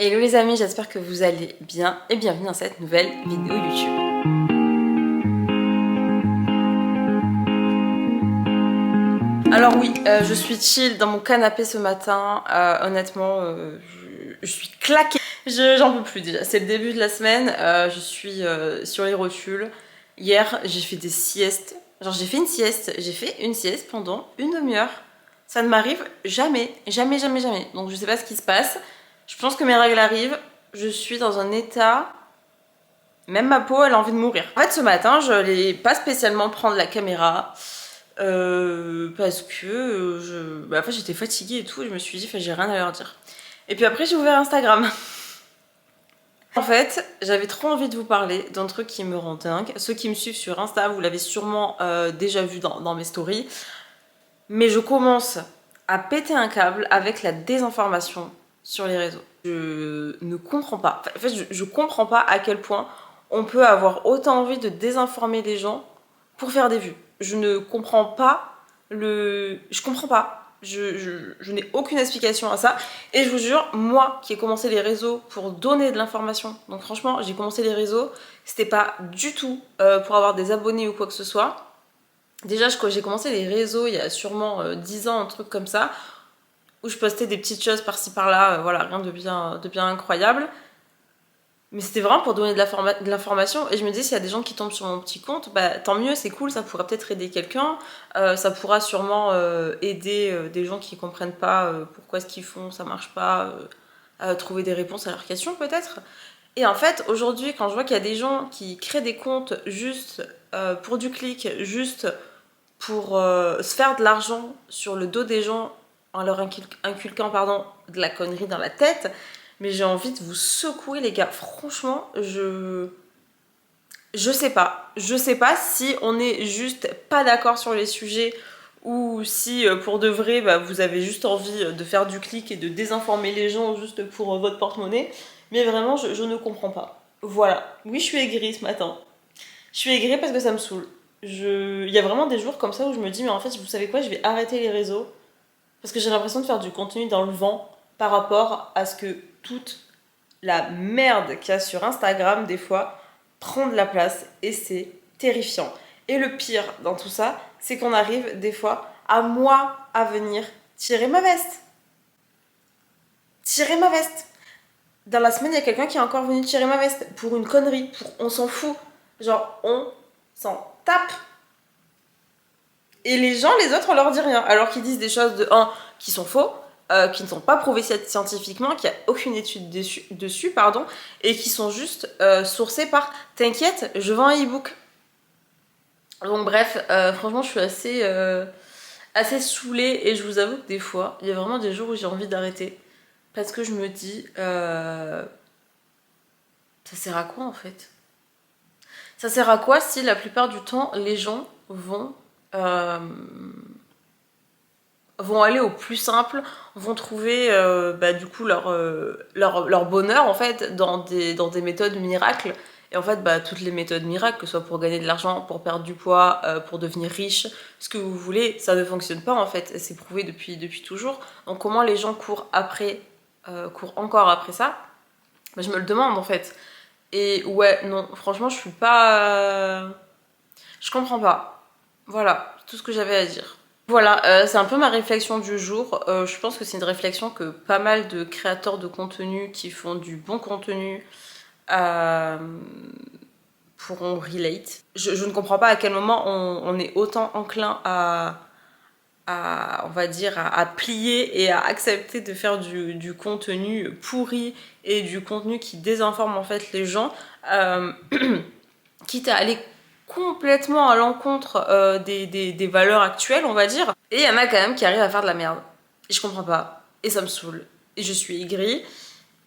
Hello les amis, j'espère que vous allez bien et bienvenue dans cette nouvelle vidéo YouTube. Alors oui, je suis chill dans mon canapé ce matin, honnêtement, je suis claquée. J'en peux plus déjà, c'est le début de la semaine, je suis sur les rotules. Hier, j'ai fait des siestes, genre j'ai fait une sieste pendant une demi-heure. Ça ne m'arrive jamais, jamais, jamais, jamais. Donc je sais pas ce qui se passe. Je pense que mes règles arrivent. Je suis dans un état. Même ma peau, elle a envie de mourir. En fait, ce matin, je n'allais pas spécialement prendre la caméra. Parce que en fait, j'étais fatiguée et tout. Et je me suis dit, j'ai rien à leur dire. Et puis après, j'ai ouvert Instagram. En fait, j'avais trop envie de vous parler d'un truc qui me rend dingue. Ceux qui me suivent sur Insta, vous l'avez sûrement déjà vu dans mes stories. Mais je commence à péter un câble avec la désinformation sur les réseaux. Je ne comprends pas. En fait, je comprends pas à quel point on peut avoir autant envie de désinformer les gens pour faire des vues. Je ne comprends pas le... Je comprends pas. Je n'ai aucune explication à ça. Et je vous jure, moi qui ai commencé les réseaux pour donner de l'information, donc franchement, j'ai commencé les réseaux, c'était pas du tout pour avoir des abonnés ou quoi que ce soit. Déjà, j'ai commencé les réseaux il y a sûrement 10 ans, un truc comme ça, où je postais des petites choses par-ci par-là, voilà, rien de bien incroyable. Mais c'était vraiment pour donner de l'information. Et je me disais, s'il y a des gens qui tombent sur mon petit compte, bah tant mieux, c'est cool, ça pourra peut-être aider quelqu'un. Ça pourra sûrement aider des gens qui comprennent pas pourquoi ce qu'ils font, ça marche pas, à trouver des réponses à leurs questions peut-être. Et en fait, aujourd'hui, quand je vois qu'il y a des gens qui créent des comptes juste pour du clic, juste pour se faire de l'argent sur le dos des gens en leur inculquant de la connerie dans la tête, mais j'ai envie de vous secouer les gars. Franchement, je sais pas. Je sais pas si on est juste pas d'accord sur les sujets ou si pour de vrai vous avez juste envie de faire du clic et de désinformer les gens juste pour votre porte-monnaie. Mais vraiment, je ne comprends pas. Voilà. Oui, je suis aigrie ce matin. Je suis aigrie parce que ça me saoule. Il y a vraiment des jours comme ça où je me dis, mais en fait, vous savez quoi, je vais arrêter les réseaux parce que j'ai l'impression de faire du contenu dans le vent par rapport à ce que toute la merde qu'il y a sur Instagram, des fois, prend de la place et c'est terrifiant. Et le pire dans tout ça, c'est qu'on arrive des fois à moi à venir tirer ma veste. Tirer ma veste. Dans la semaine, il y a quelqu'un qui est encore venu tirer ma veste pour une connerie. On s'en fout. Genre, on s'en tape. Et les gens, les autres, on leur dit rien. Alors qu'ils disent des choses de un qui sont faux, qui ne sont pas prouvées scientifiquement, qu'il n'y a aucune étude dessus, pardon, et qui sont juste sourcées par t'inquiète, je vends un e-book. Donc bref, franchement, je suis assez saoulée et je vous avoue que des fois, il y a vraiment des jours où j'ai envie d'arrêter. Parce que je me dis, ça sert à quoi en fait? Ça sert à quoi si la plupart du temps, les gens euh, vont aller au plus simple, vont trouver du coup leur bonheur en fait dans des méthodes miracles. Et en fait, toutes les méthodes miracles, que ce soit pour gagner de l'argent, pour perdre du poids, pour devenir riche, ce que vous voulez, ça ne fonctionne pas en fait. C'est prouvé depuis toujours. Donc comment les gens courent encore après ça? Je me le demande en fait. Et ouais, non, franchement, je suis pas... Je comprends pas. Voilà, c'est tout ce que j'avais à dire. Voilà, c'est un peu ma réflexion du jour. Je pense que c'est une réflexion que pas mal de créateurs de contenu qui font du bon contenu euh, pourront relate. Je ne comprends pas à quel moment on est autant enclin on va dire, à plier et à accepter de faire du contenu pourri et du contenu qui désinforme en fait les gens, quitte à aller complètement à l'encontre des valeurs actuelles, on va dire. Et il y en a quand même qui arrivent à faire de la merde. Et je comprends pas. Et ça me saoule. Et je suis aigrie.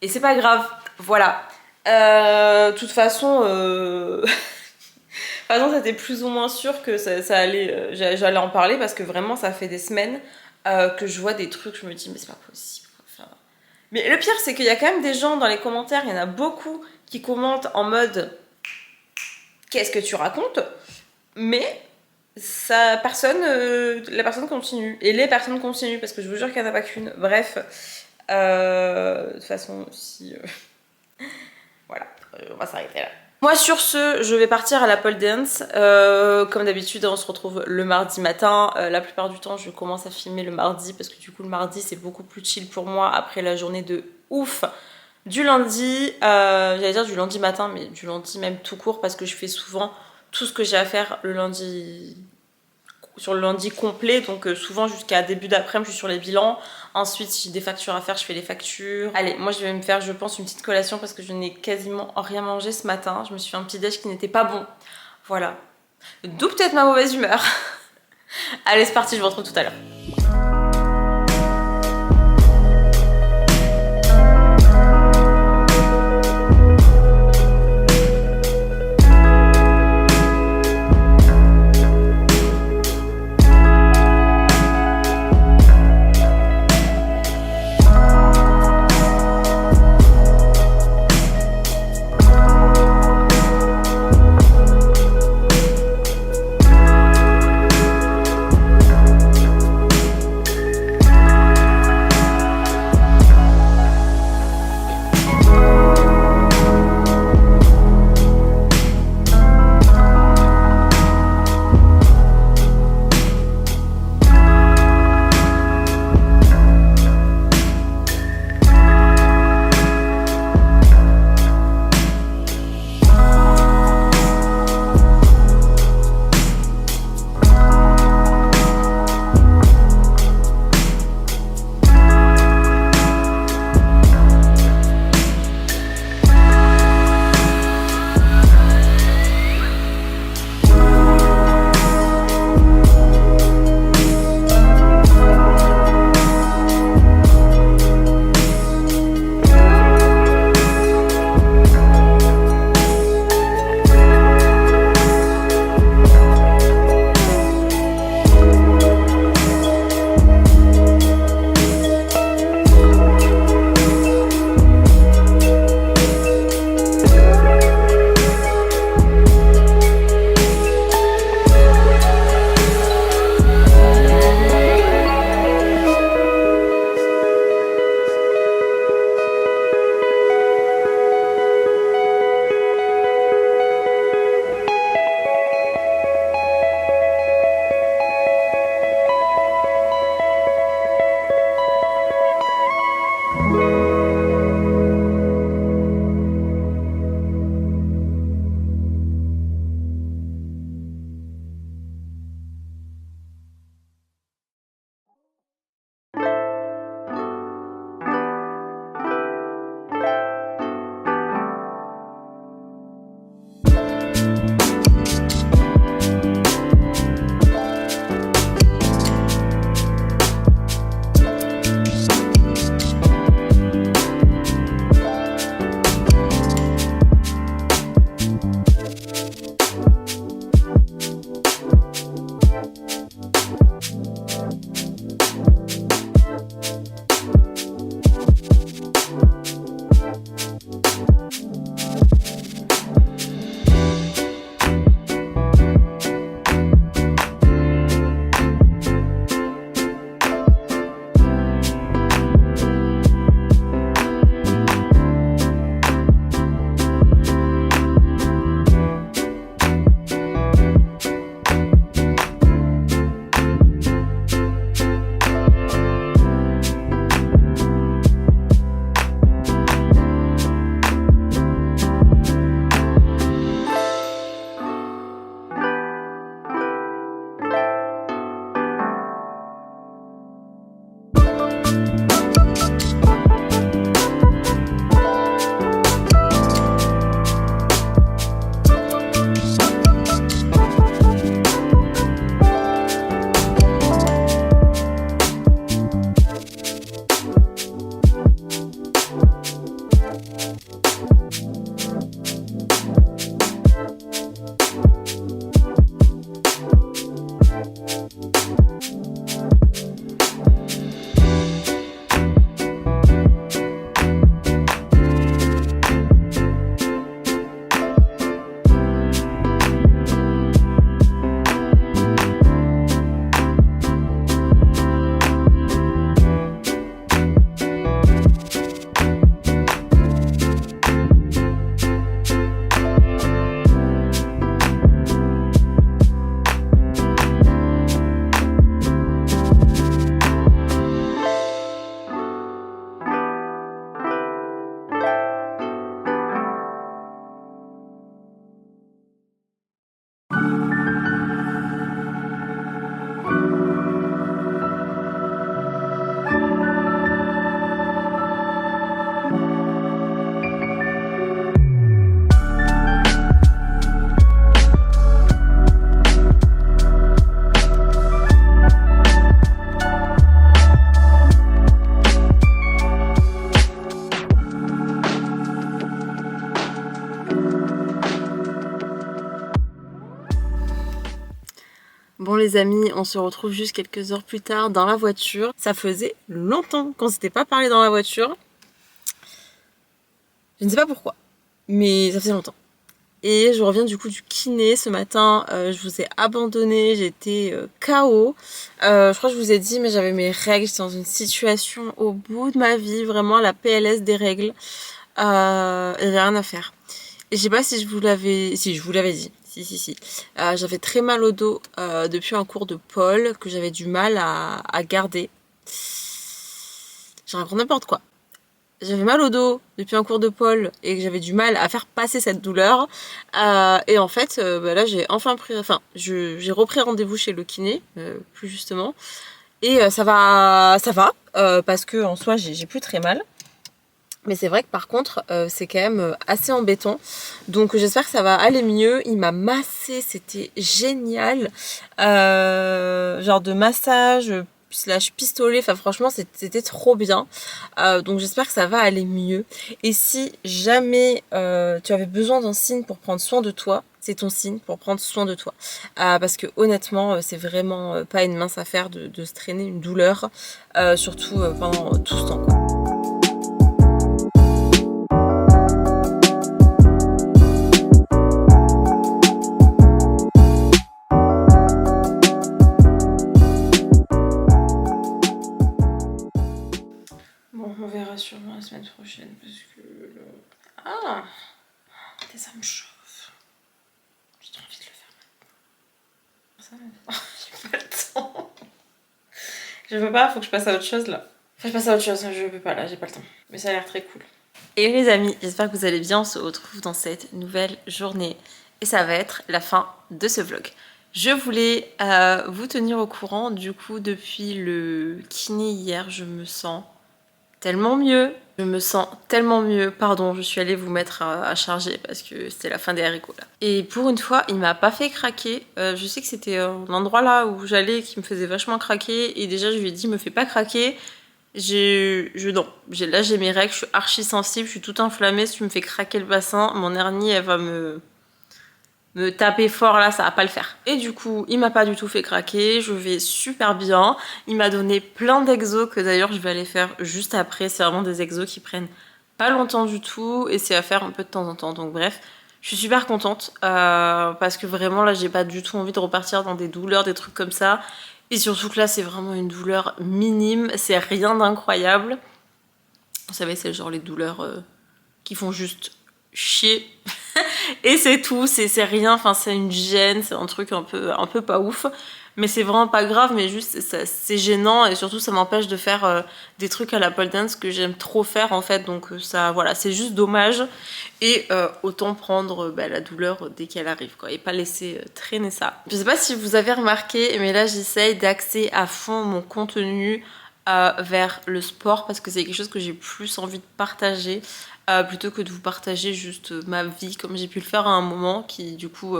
Et c'est pas grave. Voilà. De toute façon, de toute façon, c'était plus ou moins sûr que ça allait, j'allais en parler parce que vraiment, ça fait des semaines que je vois des trucs, je me dis, mais c'est pas possible. Enfin... Mais le pire, c'est qu'il y a quand même des gens dans les commentaires, il y en a beaucoup qui commentent en mode qu'est-ce que tu racontes? Mais la personne continue. Et les personnes continuent parce que je vous jure qu'il n'y en a pas qu'une. Bref. De toute façon, si... voilà, on va s'arrêter là. Moi sur ce, je vais partir à la pole dance. Comme d'habitude, on se retrouve le mardi matin. La plupart du temps, je commence à filmer le mardi parce que du coup le mardi c'est beaucoup plus chill pour moi après la journée de ouf du lundi. J'allais dire du lundi matin, mais du lundi même tout court parce que je fais souvent tout ce que j'ai à faire le lundi... sur le lundi complet, donc souvent jusqu'à début d'après-midi je suis sur les bilans. Ensuite si j'ai des factures à faire, je fais les factures. Allez, moi je vais me faire je pense une petite collation parce que je n'ai quasiment rien mangé ce matin. Je me suis fait un petit déj qui n'était pas bon. Voilà. D'où peut-être ma mauvaise humeur. Allez c'est parti, je vous retrouve tout à l'heure. Bon les amis, on se retrouve juste quelques heures plus tard dans la voiture. Ça faisait longtemps qu'on s'était pas parlé dans la voiture. Je ne sais pas pourquoi, mais ça faisait longtemps. Et je reviens du coup du kiné ce matin, je vous ai abandonné, j'étais KO. Je crois que je vous ai dit, mais j'avais mes règles, j'étais dans une situation au bout de ma vie, vraiment la PLS des règles. Il n'y avait rien à faire. Et je sais pas si je vous l'avais... Si, je vous l'avais dit. Si. J'avais très mal au dos depuis un cours de Paul que j'avais du mal à garder. Je raconte n'importe quoi. J'avais mal au dos depuis un cours de Paul et que j'avais du mal à faire passer cette douleur. Et en fait, là j'ai enfin pris... Enfin, j'ai repris rendez-vous chez le kiné, plus justement. Et ça va, parce que en soi j'ai plus très mal. Mais c'est vrai que par contre, c'est quand même assez embêtant. Donc j'espère que ça va aller mieux. Il m'a massé, c'était génial. Genre de massage slash pistolet. Enfin franchement, c'était trop bien. Donc j'espère que ça va aller mieux. Et si jamais tu avais besoin d'un signe pour prendre soin de toi, c'est ton signe pour prendre soin de toi. Parce que honnêtement, c'est vraiment pas une mince affaire de se traîner une douleur. Surtout pendant tout ce temps, quoi. Bon, on verra sûrement la semaine prochaine parce que... Ah, ça me chauffe. J'ai trop envie de le faire maintenant. J'ai pas le temps. Je peux pas, faut que je passe à autre chose là. Faut que je passe à autre chose, je peux pas là, j'ai pas le temps. Mais ça a l'air très cool. Et les amis, j'espère que vous allez bien. On se retrouve dans cette nouvelle journée. Et ça va être la fin de ce vlog. Je voulais vous tenir au courant. Du coup, depuis le kiné hier, je me sens tellement mieux. Je me sens tellement mieux. Pardon, je suis allée vous mettre à charger parce que c'était la fin des haricots là. Et pour une fois, il m'a pas fait craquer. Je sais que c'était un endroit là où j'allais qui me faisait vachement craquer. Et déjà, je lui ai dit, me fais pas craquer. Non. Là, j'ai mes règles, je suis archi sensible, je suis toute inflammée. Si tu me fais craquer le bassin, mon hernie, elle va me taper fort là, ça va pas le faire. Et du coup, il m'a pas du tout fait craquer, je vais super bien. Il m'a donné plein d'exos que d'ailleurs je vais aller faire juste après. C'est vraiment des exos qui prennent pas longtemps du tout et c'est à faire un peu de temps en temps. Donc bref, je suis super contente parce que vraiment là, j'ai pas du tout envie de repartir dans des douleurs, des trucs comme ça. Et surtout que là, c'est vraiment une douleur minime, c'est rien d'incroyable. Vous savez, c'est genre les douleurs qui font juste chier. Et c'est tout, c'est rien, enfin c'est une gêne, c'est un truc un peu pas ouf. Mais c'est vraiment pas grave, mais juste c'est gênant et surtout ça m'empêche de faire des trucs à la pole dance que j'aime trop faire en fait. Donc ça, voilà, c'est juste dommage. Et autant prendre la douleur dès qu'elle arrive, quoi, et pas laisser traîner ça. Je sais pas si vous avez remarqué, mais là j'essaye d'axer à fond mon contenu vers le sport parce que c'est quelque chose que j'ai plus envie de partager. Plutôt que de vous partager juste ma vie comme j'ai pu le faire à un moment qui du coup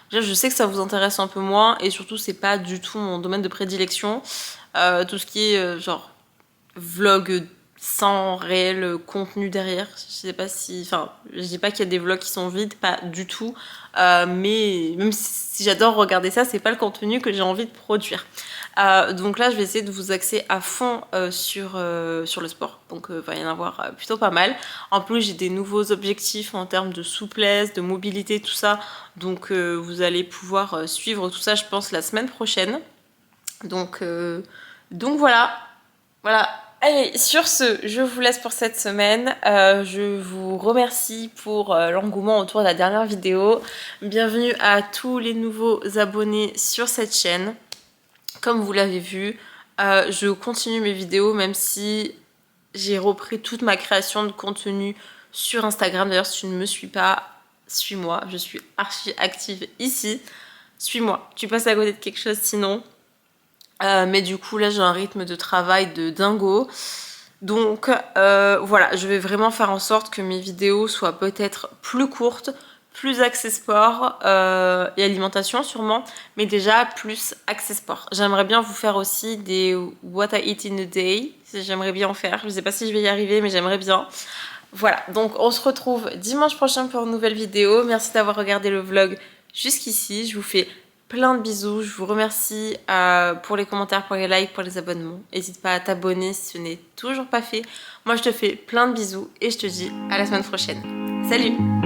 déjà je sais que ça vous intéresse un peu moins et surtout c'est pas du tout mon domaine de prédilection, tout ce qui est genre vlog sans réel contenu derrière. Je sais pas si, enfin je dis pas qu'il y a des vlogs qui sont vides, pas du tout, mais même si j'adore regarder ça, c'est pas le contenu que j'ai envie de produire. Donc là je vais essayer de vous axer à fond sur le sport, donc va y en avoir plutôt pas mal. En plus j'ai des nouveaux objectifs en termes de souplesse, de mobilité, tout ça, donc vous allez pouvoir suivre tout ça je pense la semaine prochaine. Donc voilà. Allez, sur ce, je vous laisse pour cette semaine. Je vous remercie pour l'engouement autour de la dernière vidéo. Bienvenue à tous les nouveaux abonnés sur cette chaîne. Comme vous l'avez vu, je continue mes vidéos même si j'ai repris toute ma création de contenu sur Instagram. D'ailleurs, si tu ne me suis pas, suis-moi. Je suis archi active ici. Suis-moi. Tu passes à côté de quelque chose sinon. Mais du coup, là, j'ai un rythme de travail de dingo. Donc, voilà, je vais vraiment faire en sorte que mes vidéos soient peut-être plus courtes, plus axé sport et alimentation sûrement, mais déjà plus axé sport. J'aimerais bien vous faire aussi des What I Eat in a Day, j'aimerais bien en faire, je sais pas si je vais y arriver mais j'aimerais bien. Voilà, donc on se retrouve dimanche prochain pour une nouvelle vidéo. Merci d'avoir regardé le vlog jusqu'ici, je vous fais plein de bisous. Je vous remercie pour les commentaires, pour les likes, pour les abonnements. N'hésite pas à t'abonner si ce n'est toujours pas fait. Moi, je te fais plein de bisous et je te dis à la semaine prochaine. Salut!